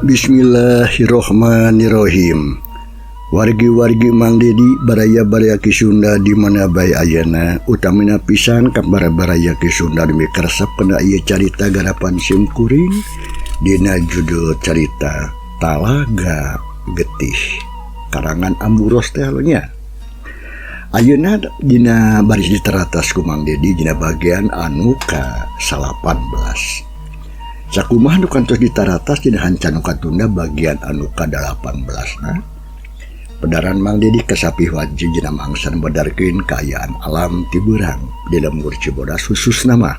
Bismillahirrohmanirrohim. Wargi-wargi Mang Dedi baraya-baraya Ki Sunda di mana bae ayana utamina pisan ka bara-baraya Ki Sunda demi karesep kena ieu carita garapan Sim Kuring dina judul carita Talaga Getih karangan Amburos teh nya. Ayeuna dina baris diteratas ku Mang Dedi dina bagian anu ka 18. Sakumaha nu kantos ditaratas dina hancan nu katunda bagian anu ka 18 na. Pedaran Mang Dedi kasapih wajib dina mangsan badarkeun kaayaan alam ti beurang di lembur Cibodas khusus nama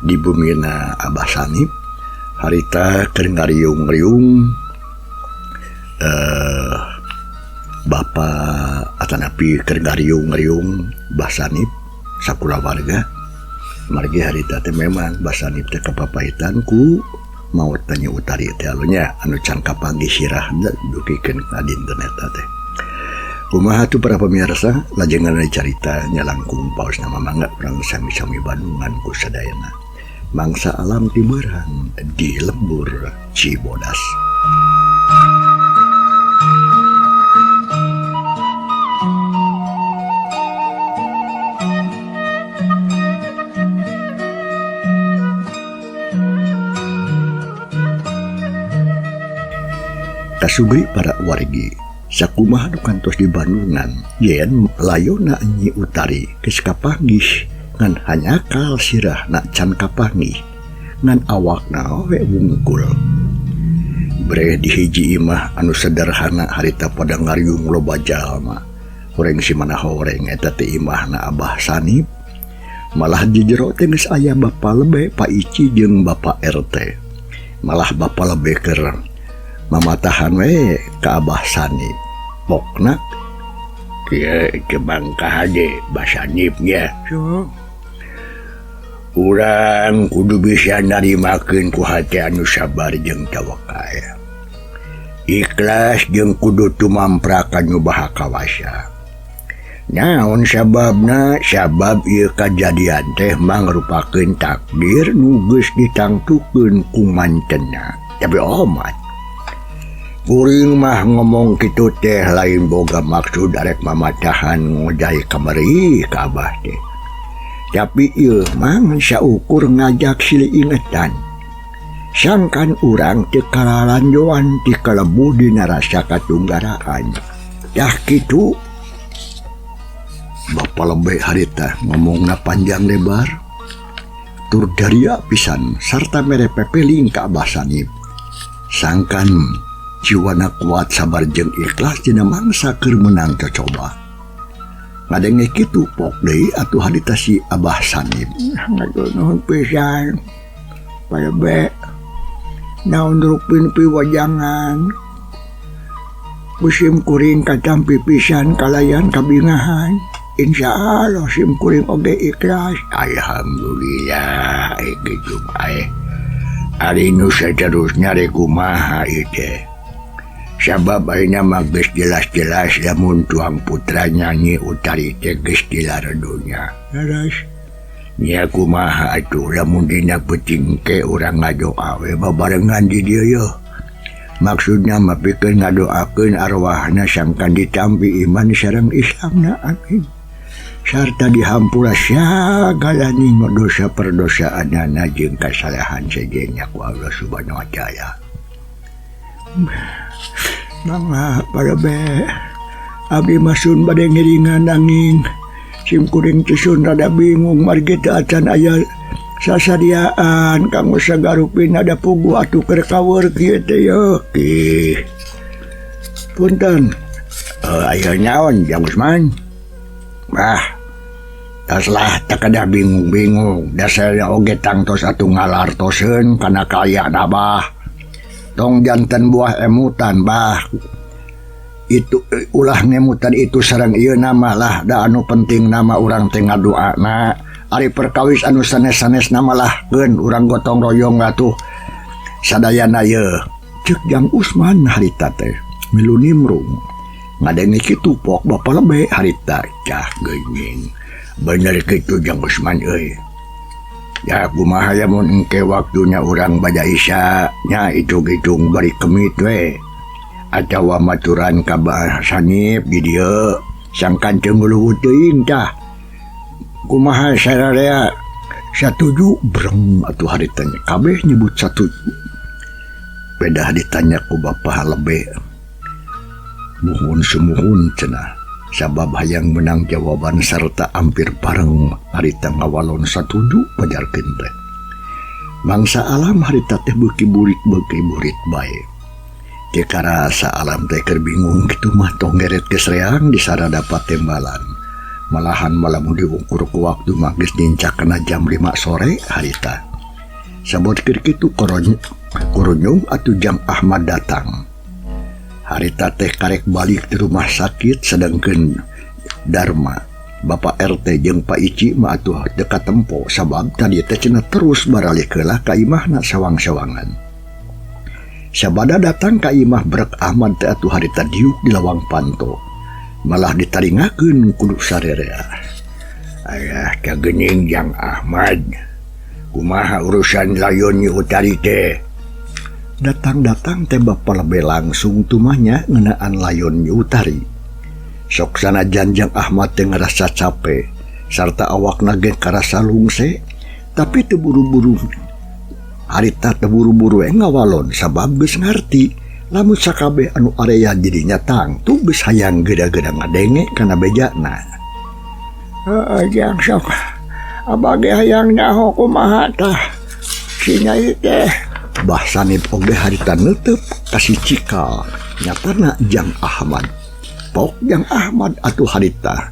di bumina Abah Sanip harita keur ngariung-riung Bapak atanapi keur ngariung-riung Mbah Sanip sakulawarga. Margi harita teh memang Mbah Sanip teh kapapahitan ku maot tanya utari teh nya anu can kapanggih sirah dukikeun ka dinten eta teh. Kumaha tu para pemirsa lajengan carita nya langkung paus nama mangga urang sami-sami Bandungan ku sadayana. Mangsa alam ti beurang di lembur Cibodas. Kasugri para wargi sakumaha nu kantos di Bandungan yen layona Nyi Utari geus kapanggih ngan hanyakal sirah na can kapanggih ngan awakna we wungkul. Bre di hiji imah anu sederhana harita pada ngariung loba jalma. Horeng si mana horeng eta teh imahna Abah Sanip. Malah di jero teh geus aya Bapa Lebe Pak Ici jeung Bapak RT. Malah Bapa Lebe keur mamatahan we ka Abah Sanip. Pokna kieu ke bangka hade Mbah Sanip nya. Urang kudu bisa narimakeun ku hati anu sabar jeung tawakal. Ikhlas jeung kudu tumamprakan nyubaha kawasa. Naon sababna? Sabab ieu kajadian teh mangrupakeun takdir nu geus ditangtukeun ku mantenna. Tapi omat Kuring mah ngomong kitu teh lain boga maksud arek mamatahan ngojai kamari ka Abah teh. Tapi ieu mah saukur ngajak silih ingetan. Sangkan urang teu kalalanjoan ti kalebu dina rasa katunggaraan. Dah kitu Bapa Lebe harita ngomongna panjang lebar. Tur daria pisan sarta mere pepeling ka Abah Sanip. Sangkan jiwana kuat sabar jeung ikhlas dina mangsa keur menang cocoba. Ngadenge kitu pok deui atuh harita si Abah Sanip. Nuhun pisan. Pak Lebe. Naon rupin pi wajangan. Sim Kuring katampi pisan kalayan kabingahan. Insyaallah Sim Kuring oge ikhlas. Alhamdulillah kitu bae. Ari nu saterusnya rek kumaha ieu teh. Sabab ayeuna mah geus jelas-jelas lamun tuang putranya Nyi Utari teh geus tilar dunya. Leres. Nya kumaha atuh lamun dina peuting ke urang ngadoa we babarengan di dieu yeuh. Maksudna mah pikeun ngadoakeun arwahna sangkan ditampi iman sareng Islamna amin. Sarta dihampura sagalani dosa perdosaanna jeung kasalahan sedenya ku Allah Subhanahu wa taala. Mangga Pak Lebe, abdi masun bade ngiringan nanging Sim Kuring cisun rada bingung margi teu acan aya sasadiaan kanggo sagarupin ada pugu atuh keur kaweur kieu teh yeuh. Punten. Aya naon Jang Usman? Taslah tak ada bingung-bingung. Dasarnya oge tangtos atuh ngalartoseun kana kaayaan Abah. Tong janten buah emutan bah. Itu ulah ngemutan itu sareng ieu nama lah da anu penting nama urang teh ngadoana. Ari perkawis anu sanes-sanes nama lah keun urang gotong royong atuh sadayana ieu. Ceuk Jang Usman harita teh milu nimrung. Ngadenge kitu pok Bapa Lebe harita cah geuning. Bener kitu Jang Usman euy. Ya kumaha ya mun engke waktunya urang baca isya nya hitung-hitung bari kemit we. Atawa maturan ka Bah Sanip di dieu sangkan teu nguluhut teuing tah. Kumaha sararea? Satuju breng atuh haritanya kabeh nyebut satuju. Pedah ditanya ku Bapa Halebe. Muhun sumuhun cenah. Sabab hayang menang jawaban serta hampir bareng harita ngawalon satuju pajarkeun teh. Mangsa alam harita teh beuki burit bae. Teu karasa alam teh keur bingung kitu mah tong geret geus reang di sarada patembalan. Malahan malam diukur ku waktu mah geus dincakna jam 5 sore harita. Sabot keur kitu koronyong atuh Jang Ahmad datang. Harita teh karek balik di rumah sakit sedangkeun Darma, Bapak RT jeung Pak Ici mah atuh dekat tempo sabab tadi teh cenah terus baralik heula ka imahna sawang-sawangan. Sabada datang ka imah Brek Ahmad teh atuh harita diuk di lawang panto. Malah ditaringakeun kudu sararea. Aya kagening Jang Ahmad. Kumaha urusan layon yu utari teh? Datang-datang teh Bapa Lebe langsung tumanya ngeunaan layon yu utari. Sok sanajan Jang Ahmad teh ngerasa capek sarta awakna ge karasa lungse, tapi teu buru-buru. Harita teu buru-buru ngawalon sabab geus ngarti lamun sakabeh anu area jadinya tangtu geus hayang geda-geda ngadenge kana bejana. Jang sok abage hayang nyaho kumaha tah si Nyai teh. Bah Sanip oge harita neuteup kasih cikal nyatana Jang Ahmad. Pok Jang Ahmad atuh harita.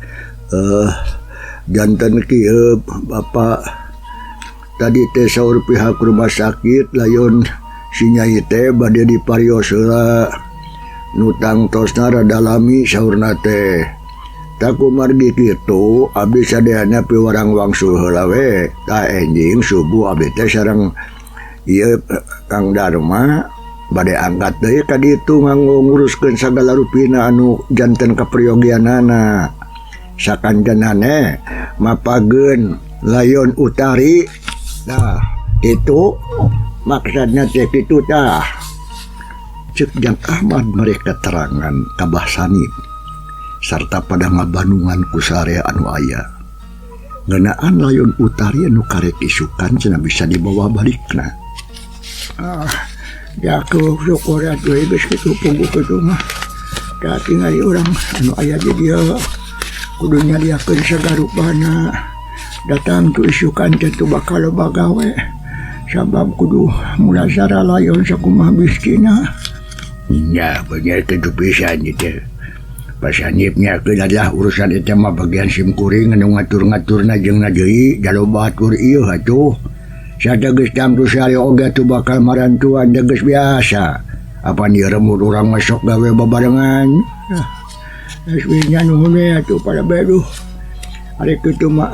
Janten kieu Bapak tadi teh saur pihak rumah sakit layon si Nyai teh bade diparios heula. Nu tangtosna rada lami saurna teh. Tak kumargi kitu abdi sadeana piwarang wangsul heula we. Tah enjing subuh abdi teh sareng ieu Kang Darma bade angkat deui ka ditu nganggo nguruskeun sagala rupina anu janten kapriyogianana. Sakanjanane mapageun layon utari. Nah, itu maksudnya teh kitu tah. Ceuk Jang Ahmad mereka terangan ka Bah Sanip sarta pada ngabandungan ku sarea anu aya. Ngeunaan layon utari anu karek isukan cenah bisa dibawa balikna. Jaku syukur atuh geus kitu pungguh kitu mah. Da tingali urang anu aya di dieu kudu nyadiakeun sagarupana. Datang tu isukan teh teu bakal loba gawe. Sabab kudu mulasara layon sakumaha miskinna. Nya bener kitu pisan ieu. Pasanipnya adalah urusan itu mah bagian simkuring anu ngatur-ngaturna jeung na deui jaloba atur ieu atuh. Sada geus tangtu sari oge tuh bakal marantuan da geus biasa. Apa nih remut urang masuk gawe babarengan. Aslinya nuhun we atuh pada beduh. Ari kitu mah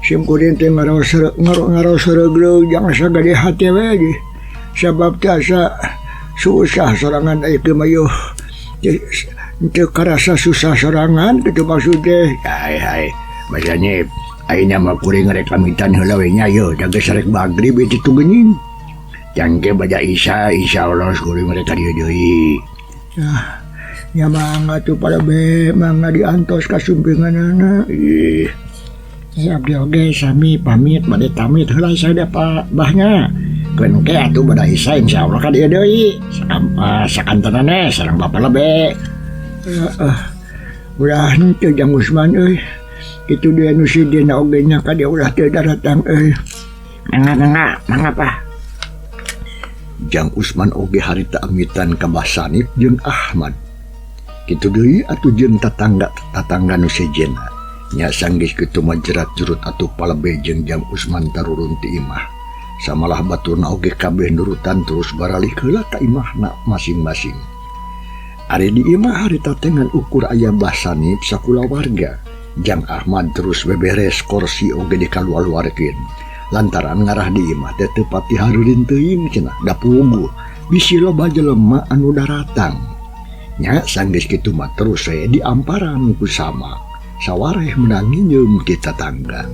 simkuring teh ngaros regreg jangan sagede hate we ge. Sabab tasa susah sorangan ieu mah yo. Teu karasa susah sorangan kitu maksudnya. Hai masanya ayeuna mah kuring rek pamitan heula we nya yeuh da geus rek magrib itu geuning. Jangke baca isya insyaallah kuring rek ka dieu deui. Nya mangga tuh pada be mangga diantos ka sumpinganana. Abdi oge sami pamit bade tamit heula sada Pak Bahnya. Keun ke atuh bada isya insyaallah ka dieu deui. Sakantenana sareng Bapak Lebe. Ulah henteu Jang Usman euy. Itu dia nusidina oge nya ka dia ulah teu datang euy. Mangga Pak. Jang Usman oge harita amitan ka Bah Sanip jeung Ahmad. Kitu deui atuh jeung tatangga nu sejenna. Nya sanggis kitu mah jerat jurut atuh Palebe jeung Jang Usman tarurun ti imah. Samalah baturna oge kabeh nurutan terus baralik heula ka imahna masing-masing. Ari di imah harita teh ngan ukur aya Bah Sanip sakulawarga. Jang Ahmad terus beberes kursi oge dikaluar-luarkeun. Lantaran ngarah di imah teh teu pati hareureun teuing cenah da puguh. Bisi loba jelema anu daratang. Nya sanggis kitu mah terus we diamparan ku sama. Sawareh menangi nyeum ti tatangga.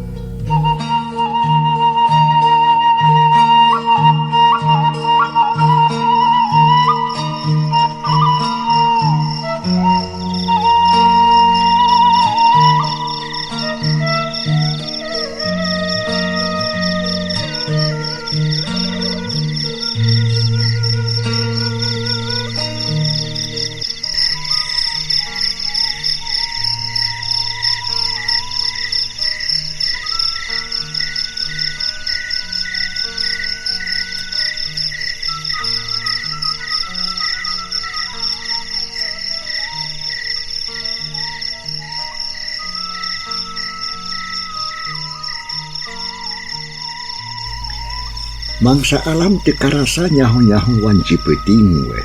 Mangsa alam teu karasa nyaho-nyaho wanci peuting we.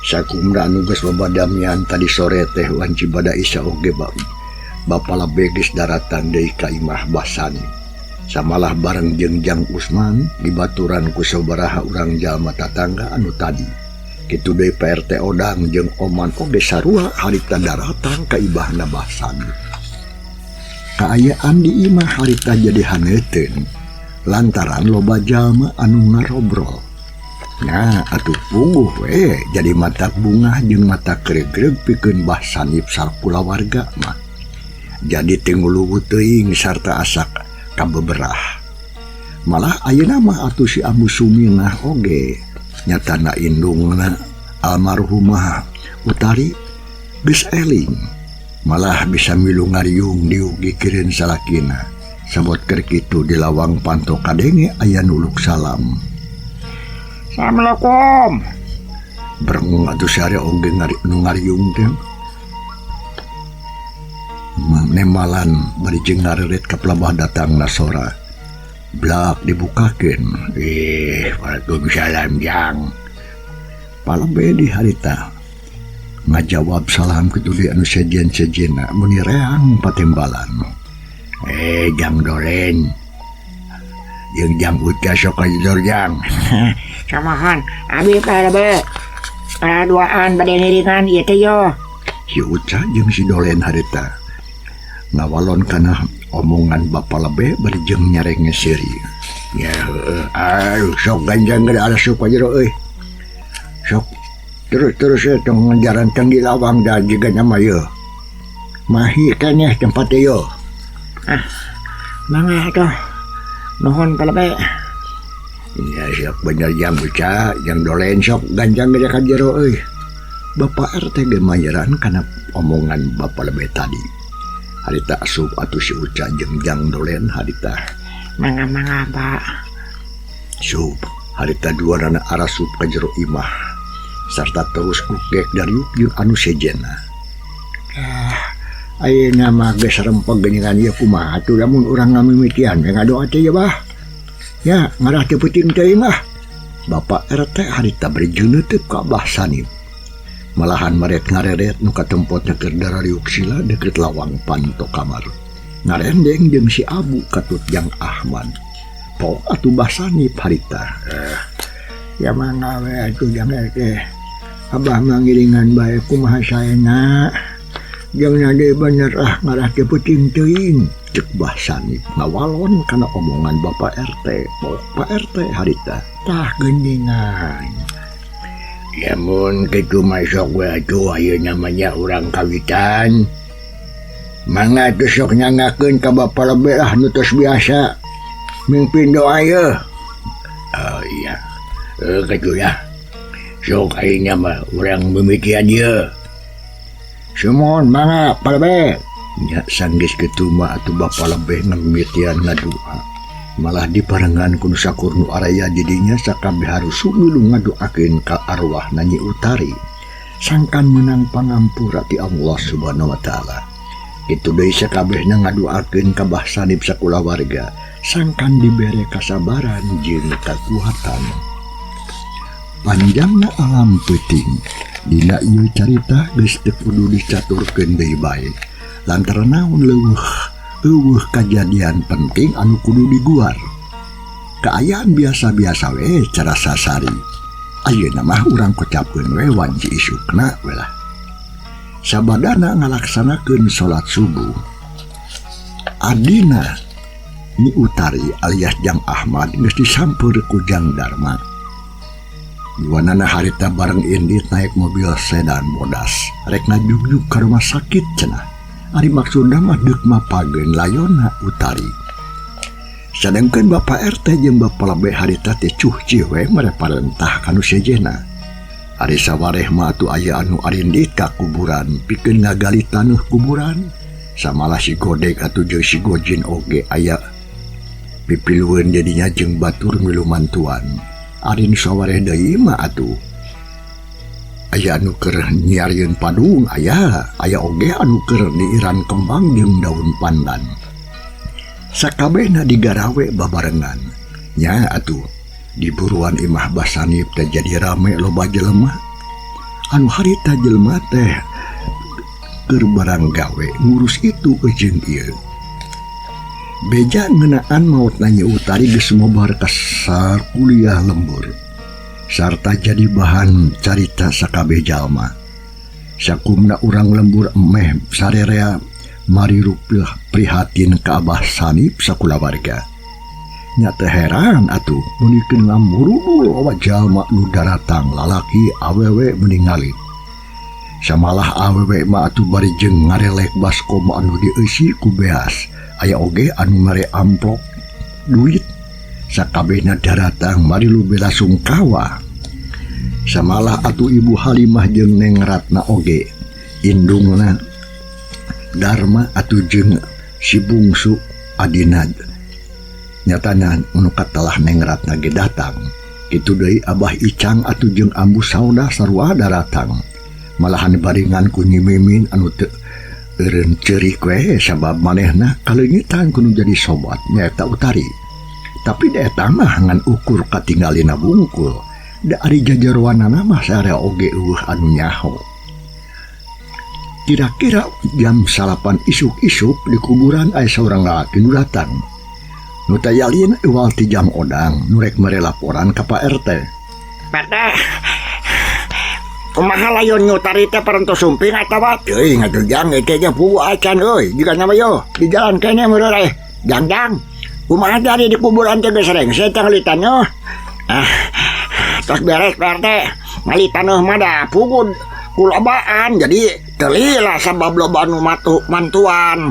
Sakumna anu geus babadamian tadi sore teh wanci bada isya oge bapala beges daratan deui ka imah Basani. Samalah bareng jeung Jang Usman dibaturan ku sabaraha urang jalma tatangga anu tadi. Kitu deui PRT Odang jeung Oman oge sarua harita daratan ka ibahna Basani. Kaayaan di imah harita jadi haneuteun lantaran loba jalma anu ngarobrol. Nah, atuh puguh we jadi mata bunga jeung mata greg-greg pikeun Basani sarkula warga mah. Jadi tinguluwu teuing sarta asak kabeberah. Malah ayeuna mah atuh si Abu Suminah oge nyatana indungna almarhumah Utari geus eling. Malah bisa milu ngariung diugikeun salakina. Sabot keur kitu di lawang panto kadenge aya nuluk salam. Assalamualaikum. Berengung atuh sare oge ngariung teh. Nemalan bari jeung ngareret ka pelabah datang nasora. Blak dibukakeun. Waalaikumsalam Jang. Palabe di harita ngajawab salam kitu di anu sejen-sejena muni reang patembalan. Jang Dolen jeung Jang Uca sok kajor Jang. Samahan abi palabe duaan bade niringan ieu teh yo. Si Uca jeung si Dolen harita ngawalon kana omongan bapalabe bari jeung nyarenge seri. Ya sok ganjang gede ada sup kajero euy. Sok terus tong ngajaran teng di lawang da jiga nama ye. Mahi keneh tempat ye. Mangga atuh. Nuhun palabe. Ya sok bener Jang Uca, Jang Dolen sok ganjang gede ka jero euy. Bapak RT ge mayeran kana omongan bapalabe tadi. Harita asup atuh si Uca jeung Jang Dolen harita. Mangga Pak. Sup harita duarana arasup ka jero imah. Sarta terus kukek dari jeung anu sejena. Ayeuna mah geus rempeg geuningan ieu kumaha atuh lamun urang ngamimitian ngadoa teh ya bah. Ya ngarah teu peuting teuing ah. Bapak RT harita beri jeuneuteub ka Basani. Malahan maret ngareret nu katempotna keur darariuk sila deket lawang panto kamar. Ngarendeng jeung si Abu katut Jang Ahmad. Pok atuh Basani harita. Ya mangga we atuh Jang RT. Abah mah ngiringan bae kumaha saena. Jeung nade bener ngarah teu peuting teuing. Cek Basani ngawalon kana omongan Bapak RT. Pok Pak RT harita. Tah gendingan. Ya mun kitu mah sok we atuh ayeuna namanya urang kawitan. Mangga teu sok nyangakeun ka bapalabe nu tos biasa. Mingpin doa ye. Oh iya. Kitu ya. Sok ayeuna mah urang mimitian ye. Sumon mangga palabe. Nya sanggis kitu mah atuh bapalabe ngamimitian ngadoa. Malah diparengan ku sakur nu araya didinya sakabeh harus milu ngadoakeun ka arwah Nyi Utari. Sangkan menang pangampura ti Allah Subhanahu wa taala. Kitu deui sakabehna ngadoakeun ka Basani sakula warga. Sangkan dibere kasabaran jeung kakuatan. Panjangna alam peuting dina ieu carita geus teu kudu dicaturkeun deui bae. Lantaran naon eueuh kajadian penting anu kudu diguar. Kaayaan biasa-biasa we cara sasari. Ayeuna mah urang kocapkeun we wanci isukna we lah. Sabadana ngalaksanakeun salat subuh. Adina Nyi Utari alias Jang Ahmad geus disamper ku Jang Darma. Duanana harita bareng Indit naik mobil sedan bodas. Rek ngajugjug ka rumah sakit cenah. Ari maksudna mah deuk mapageun layonna Utari. Sadengkeun Bapak RT jeung bapalabe harita teh cuhci we mere parentah kanu sejena. Ari sawareh mah atuh aya anu arindit ka kuburan pikeun ngagali taneuh kuburan. Samalah si Godek atuh jeung si Gojin oge aya pipilueun jadinya jeung batur milu mantuan. Ari nu sawareh deui mah atuh aya anu keur nyiarieun padung, aya oge anu keur niiran kembang jeung daun pandan. Sakabehna digarawe babarengan. Nya atuh Di buruan imah basanip teh jadi rame loba jelema. Anu harita jelema teh keur barang gawe ngurus itu jeung ieu. Beja ngeunaan maot nanya Utari geus mobar ka kuliah lembur. Sarta jadi bahan carita sakabeh jalma. Sakumna urang lembur emeh sarerea mari rupiah prihatin ka Abah Sanip sakulawarga. Nya teu heran atuh mun dikeun ngamurubul loba jalma nu daratang lalaki awewe meningali. Samalah awewe mah atuh bari jeung ngarelek baskom anu dieusi ku beas. Aya oge anu mere amplop duit. Sakabehna daratang mari lu bela sungkawa. Samalah atuh Ibu Halimah jeung Neng Ratna oge. Indungna Darma atuh jeung si bungsu adina. Nyatana anu katalah Neng Ratna ge datang. Kitu deui Abah Icang atuh jeung Ambu Sauda sarua daratang. Malahan baringan ku Nyi Mimin anu teu eureun ceurik we sabab manehna kaleungitan kudu jadi sobat nyaeta Utari. Tapi da eta mah ngan ukur katinggalina bungkul. Da ari jajarwanana mah sarea oge eueuh anu nyaho. Kira-kira jam 8 isuk-isuk di kuburan aya saurang lalaki nu datang. Nu tayalin euwal ti Jang Odang nu rek mere laporan ka Pak RT. Pak RT, kumaha layon Utari teh parantos sumping atawa? Euy ngatuh Jang teh ge pugu acan euy. Jiga nama yo di jalan kene meureun Jang. Kumaha dari di kuburan teh geus rengse teh ngalitan yo. Tos beres Pak RT. Ngalitan mah da pugu kulobaan jadi telila sabab loba nu mantuan.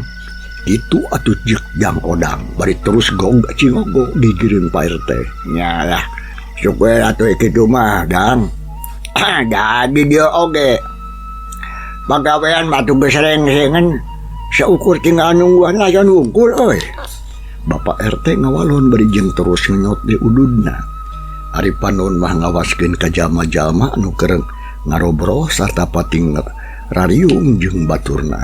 Itu atuh jek Jang Odang bari terus gong cingogo digireun Pak RT. Nya lah. Syukur atuh kitu mah Dang. Jadi dia oge. Pagawean batu geus rengsengan saukur tinggal nungguan layan wungkul euy. Bapak RT ngawalon bari jeung terus nyot di ududna. Ari panon mah ngawaskeun ka jalma-jalma anu keur ngarobroh sarta pating rariung jeung baturna.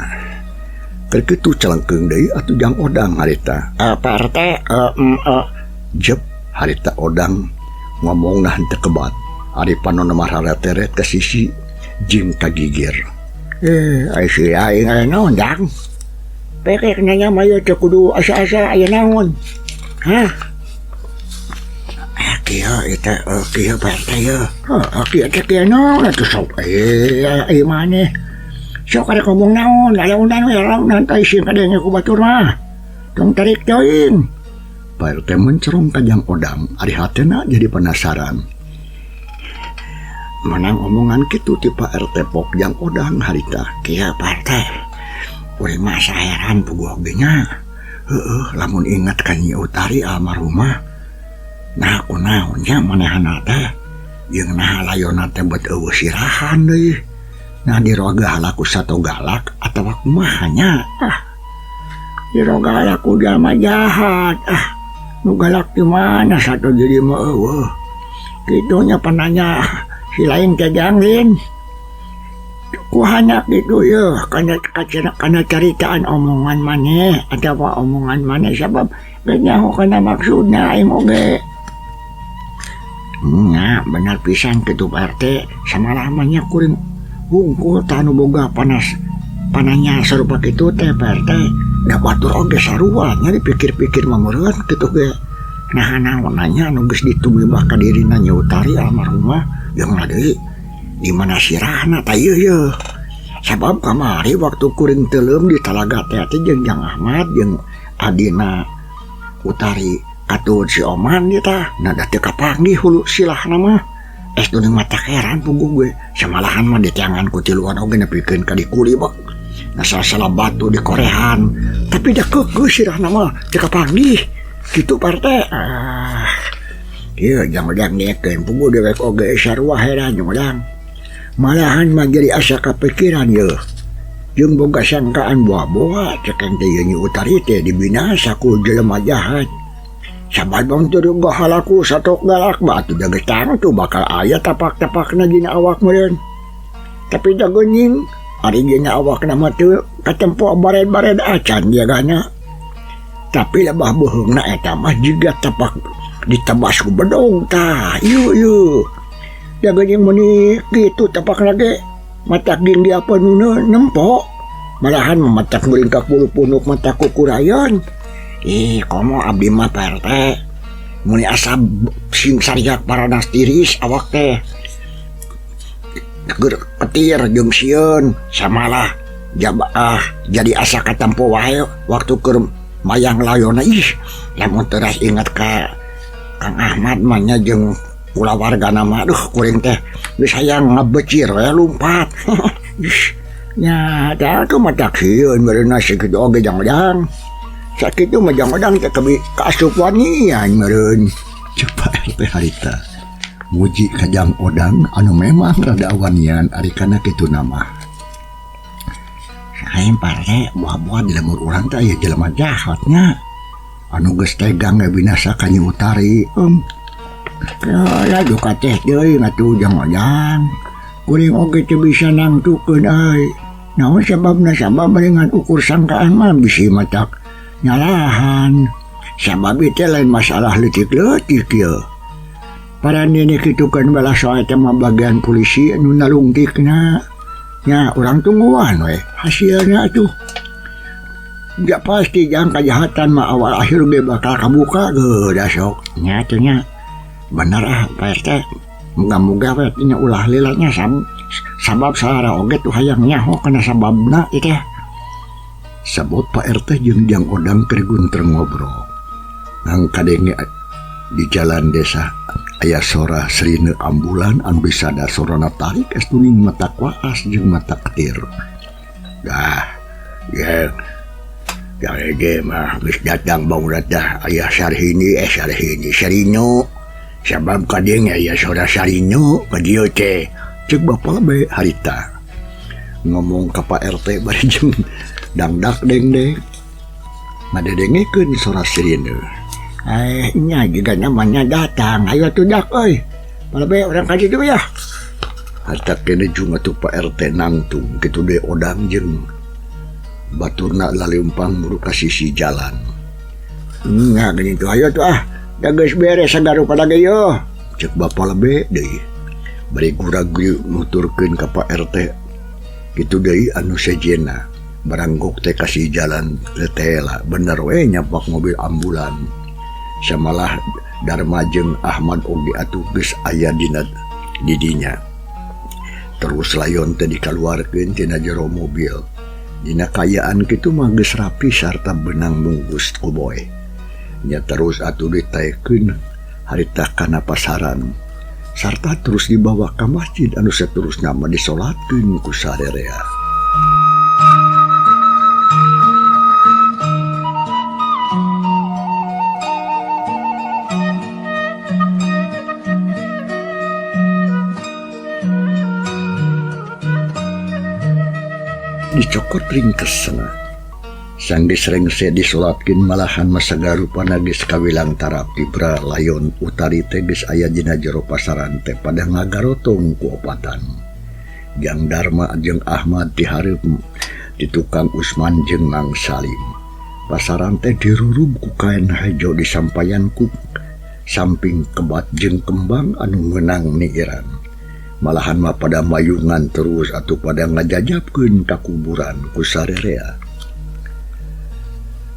Keur kitu calengkeung deui atuh Jang Odang harita. Pak RT, jep harita Odang ngomongna henteu kebat. Ari panon mah rareteret ka sisi jeung kagigir. Ai si aing aya naon Jang? Pekek nanya mah ieu teh kudu asa-asa aya naon. Hah? Kieu eta kieu Pak RT ye. Kieu teh kieu naon atuh sok ieu maneh. Sok ada ngomong naon, launan teh isin kadenge ku batur mah. Tong tarik teuing. Pak RT mencerong ka Jang Odang, ari hatena jadi penasaran. Manang omongan kitu ti Pak RT pok Jang Odang harita. Kieu Pak RT. Urang mah saheran puguh oge nya. Heueuh, lamun inget ka Nyi Utari almarhumah. Nah kunaonnya manehna teh jeung nah layonna teh bet eueuh sirahan deui. Nah diroga halaku satu galak atawa kumahanya. Diroga halaku jalma jahat. Nu galak di mana satu jadi mah eueuh. Kitunya penanya si lain teh Janglin. Ku hanya gitu ya kana caritaan omongan maneh atawa omongan maneh sabab geus nyaho kana maksudna aing oge. Nya benar pisan kitu Pak RT samalamanya kuring wungkul tanu boga pananya sarupa kitu teh Pak RT. Da batur oge sarua nya dipikir-pikir mameureun kitu ge. Nah naonanya anu geus ditumibah ka dirina Nyi Utari almarhumah jeung deui di mana sirahna tah ieu. Sabab kamari waktu kuring teuleum di Talaga teh jeung Jang Ahmad jeung adina Utari atuh si Oman ieu tah nada teu kapanggih hulu silahna mah. Esdu ning mata heran puguh gue. Samalahan mah ditiangan ku tiluan oge nepikeun ka di kuli bak. Nah salah batu di korehan. Tapi da keukeuh sirahna mah teu kapanggih. Kitu Pak RT. Ieu jang-jang nekeun puguh dewek oge sarua heran jang. Malahan mah jadi asa kapikiran ye. Jeung boga sangkaan boa-boa cekeng teh Nyi Utari teh dibinasa ku jelema jahat. Sabadong teu halaku satok galak batu da geus tang tuh bakal aya tapak-tapakna dina awak meureun. Tapi da geuning ari dina awakna mah teu katempo bared-bared acan dia gana. Tapi lebah beuheungna eta mah jiga tapak ditebas ku bedong tah yuk jaga yang meni gitu tapak lagi matak ging di apa nuna nempok malahan mematak meringkak bulu punuk mata kukurayan komo abdi mah PRT muni asa sing sariak paranas tiris awak teh ketir jeung sieun samalah jadi asa katampo wae waktu keur mayang layona lamun teras ingat ka Kang Ahmad mah jeung ulah warga nama aduh kuring teh geus hayang ngabecir we lumpat nya da tuh mata sieun meureunna sakitu oge jang-jang sakitu mah jang-jang teh kaasup wanian meureun coba teh harita muji ka Jang Odang anu memang rada wanian ari kana kitu nama sahem parete buah-buah di lemur urang teh aya jelema jahatnya anu geus tegang binasa ka Nyi Utari ya duka teh deui ngatuh jang-jang kuring oge teu bisa nangtukeun euy naon sababna sabab dengan ukur sangkaan mah bisi matak nyalahan sabab teh lain masalah leutik-leutik ieu para nini kitu kan bala soal teh mah bagian polisi anu nalungtikna nya urang tungguan we hasilnya atuh gak pasti jangan kejahatan mah awal akhir ge bakal kabuka ge da sok nya atuh nya bener Pak RT moga-moga we nya ulah lilanya sabab salara oge tuh hayang nyaho kana sababna teh sabot Pak RT jeung Jang Odang keur gunter ngobrol nang kadenge di jalan desa aya sora serine ambulan anu bisada sorana tarik es tuning mata kuas jeung mata ketir dah ya ge mah geus datang baurat dah aya sarhini sarino sabab kadeng aya sora sarino ka dieu teh ceuk bapa bae harita ngomong ka Pak RT bari jeung dangdak deng-deng ngadedengekeun sora sirine nya juga namanya datang ayo atuh dak euy balabe urang ka ditu ya harta kene jeung atuh Pak RT nangtung kitu deui Odang jeung baturna laliumpang buru ka sisi jalan nya gini tuh ayo tuh da geus beres sagaru pada ge yo ceuk bapa lebe deui bari gura-guri nuturkeun ka Pak RT kitu deui anu sejenna baranggok teh kasih jalan letela bener we nyapak mobil ambulan samalah Darma jeung Ahmad oge atuh geus aya di dinya terus layon teh dikaluarkeun tina jero mobil dina kayaan kitu mah geus rapi sarta benang bungkus ku boy nya terus atuh ditaekeun harita kana pasaran sarta terus dibawa ka masjid anu saterusna mah disolatkeun ku sarerea dicokot ringkesna sanggeus rengse disolatkeun malahan masagaru panagis kawilang tarap tibra layon Utari teh geus aya dina jero pasaran teh pada ngagarotong ku opatan Jang Darma jeung Ahmad di hareup di tukang Usman jeung Mang Salim pasaran teh dirurub ku kain hajo disampayan ku samping kebat jeung kembang anu meunang niiran malahan mah pada mayungan terus atuh pada ngajajabkeun ka kuburan ku sarerea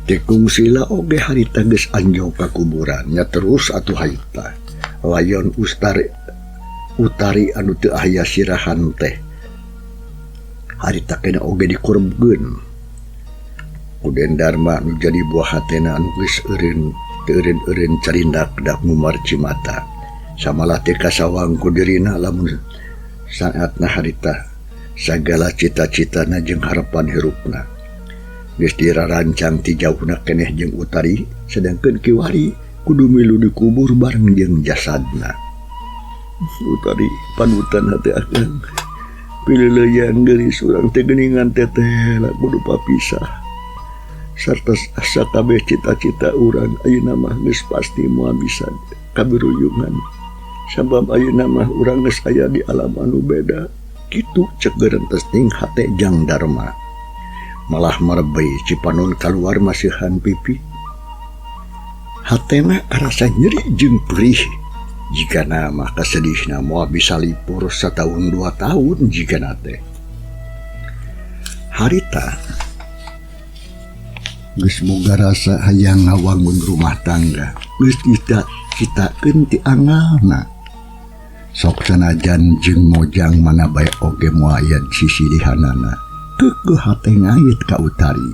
tikung sila oge harita geus anjo ka kuburan nya terus atuh haita layon Utari anu teu aya sirahan teh harita kena oge dikurbkeun ku Den Darma nu jadi buah hatena anu geus eureun teu eureun carindak dak mumar cimata samalah teh kasawang ku dirina lamun saatna harita sagala cita-citana jeung harapan hirupna geus dirarancang ti jauhna keneh jeung Utari sedangkeun kiwari kudu milu dikubur bareng jeung jasadna Utari panutan hate akang pileuleuyang geulis urang teh geuningan teteh la kudu papisah sarta asa kabeh cita-cita urang ayeuna mah geus pasti moal bisa kabiruyungan sabab ayeuna mah urang geus aya di alam anu beda kitu ceuk gerentes ting hate Jang Darma malah merebay cipanon keluar masihan pipi hatena karasa nyeri jeung perih. Jika nama kasedihna moal bisa lipur setahun 2 tahun jika nate. Harita geus boga rasa hayang ngawangun rumah tangga, geus kita ti angalna. Sok sanajan jeung mojang mana bae oge moal aya sisilihanana, keukeuh hate ngait ka Utari.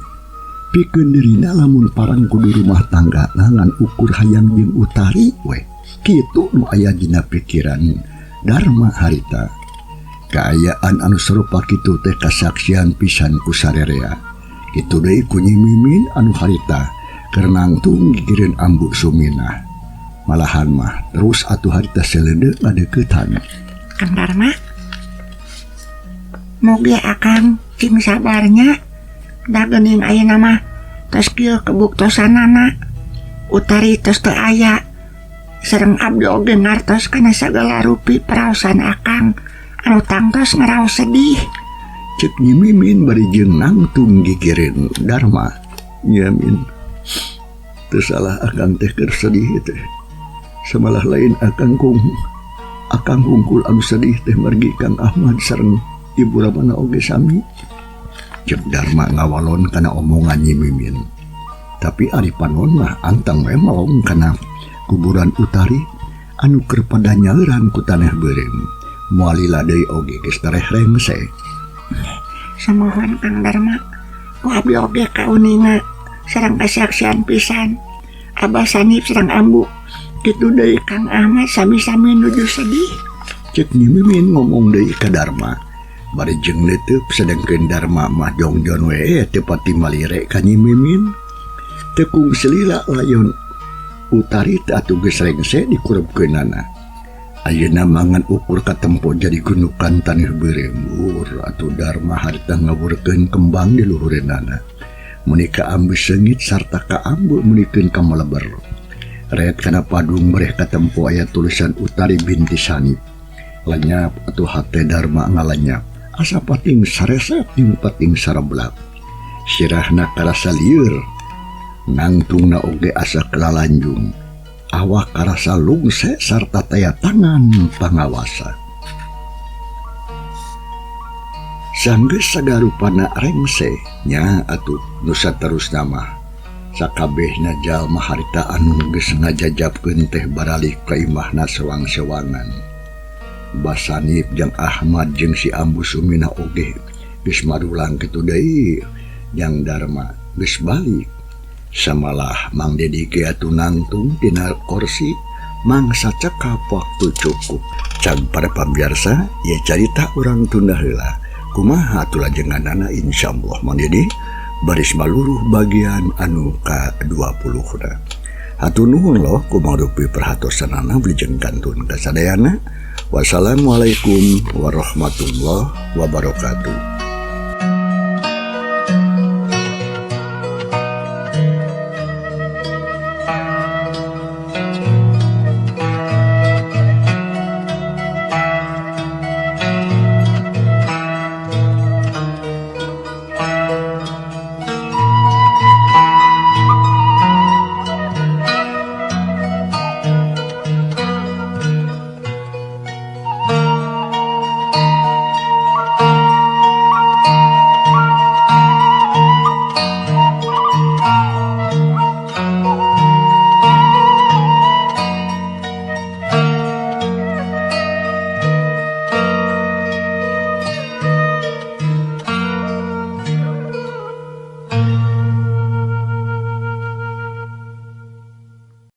Pikeun deurina lamun parang kudu rumah tangga ngan ukur hayang jeung Utari we. Kitu nu aya dina pikiran Darma harita. Kaayaan anu sarupa kitu teh kasaksian pisan ku sarerea. Kitu deui ku Nyi Mimin anu harita keur nangtung gigireun ambu Suminah. Malahan mah terus atuh harita seleudeu ngadeuketan. Kang Darma, moge akang cing sabarnya da geuning ayeuna mah tos kieu kebuktosanana Utari tos teu aya. Sareng abdi oge ngartos kana sagala rupi paraosan akang anu tangtos ngaraos sedih. Cek Nyi Mimin bari jeung nangtung gigireun Darma. Nya Min, teu salah akang teh keur sedih teh. Samalah lain akang hungkul anu sedih teh margi Kang Ahmad sareng Ibu Ramana oge sami. Cek Darma ngawalon kana omongan Nyi Mimin. Tapi ari panon mah antang we melong kana kuburan Utari anu keur pada nyaeuran ku tanah beureum. Moal lila deui oge geus tareh rengse. Samohon Kang Darma, ku abdi oge kauninga sareng kasaksian pisan. Abah Sanip sareng ambu kitu deui Kang Ahmad sami-sami nuju sedih. Cek Nyi Mimin ngomong deui ka Darma. Bari jeung leuteuk sedengkeun Darma mah jongjon we teu pati malire ka Nyi Mimin. Teu kung selila layon Utari teh atuh geus rengse dikurebkeunana. Ayeuna mangan ukur katempo jadi gunukan taneuh beureum. Atuh Darma harita ngawurkeun kembang di luhureunana. Muni ka ambu seungit sarta ka ambu munikeun ka maleber. Reet kana padung mereh katempo aya tulisan Utari binti Sanip. Lanyap atuh hate Darma ngalanyap. Asa pating saresep jeung pating sareblak. Sirahna karasa lieur. Nangtungna oge asa kelalanjung. Awak karasa lungse sarta taya tangan pangawasa. Sanggeus sagarupana rengse nya atuh nu saterusna mah sakabehna jalma harita anu geus ngajajabkeun teh baralih ka imahna sewang-sewangan. Basanip jeung Ahmad jeung si Ambu Suminah oge geus madulang kitu deui. Jang Darma geus balik. Samalah Mang Dedi ge atuh nangtung dina kursi mangsa cekap waktu cukup. Can para pambiarsa ye carita urang tunda heula. Kumaha atuh lajenganana insyaallah Mang Dedi baris maluruh bagian anu ka-20 na. Hatur nuhun loh kumarupi perhatosanana wilujeng kantun kasadayana. Wassalamualaikum warahmatullahi wabarakatuh.